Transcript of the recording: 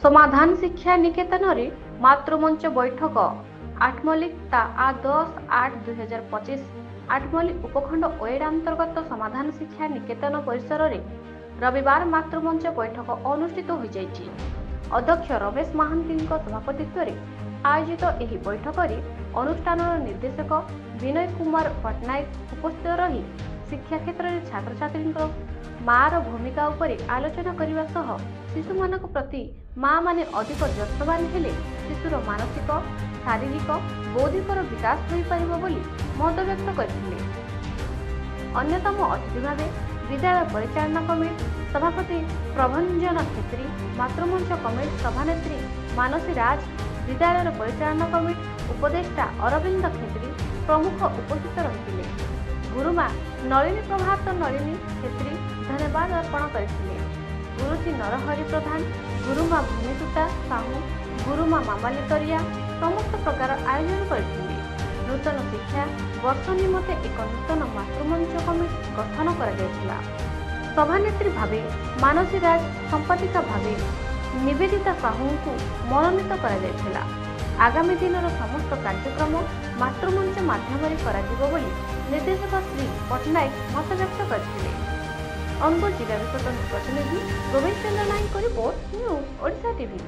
समाधान शिक्षा निकेतन रे मातृमंच बैठक आठमल्लिक ता 10/8/2025 आठमल्लिक उपखंड ओएडा अंतर्गत समाधान शिक्षा निकेतन परिसर रे रविवार मातृमंच बैठक अनुष्ठित हो जाइछि। अध्यक्ष रमेश महांती सभापतित्व रे आयोजित एही बैठक रे अनुष्ठान निर्देशक विनय कुमार पटनायक उपस्थित रही शिक्षा क्षेत्र में छात्र छात्री मार भूमिका उपरे आलोचना करने सह शिशु मान प्रति माँ माने अधिक यत्नवान हेले शिशुर मानसिक शारीरिक बौद्धिकर विकास हो पार बोली मत व्यक्त करथिले। अन्यतम अतिथि भावे विद्यालय परिचालना कमिटी सभापति प्रभंजन क्षेत्री, मातृमंच कमिटी सभानेत्री मानसी राज, विद्यालय परिचालना कमिटी उपदेष्टा अरविंद क्षेत्री प्रमुख उपस्थित रहिथिले। गुरुमा नलिनी प्रभात नलिनी क्षेत्री धन्यवाद अर्पण करथिले। गुरुजी नरहरि प्रधान, गुरुमा भूमिसुता साहू, गुरुमा मामाली तरिया समस्त प्रकार आयोजन करथिले। नूतन शिक्षा वर्ष निमते एक नूतन मातृमंच कमिटी गठन करा। सभानेत्री भावे मानसी राज, संपादिका भावे निवेदिता साहू को मनोनीत करा। आगामी दिन समस्त कार्यक्रम मातृमंच माध्यम करा निर्देशक श्री पटनायक मत व्यक्त करथिले। अनुगुल जिला स्वतंत्र प्रतिनिधि गोविंद चंद्र नायक रिपोर्ट न्यूज ओडिशा टीवी।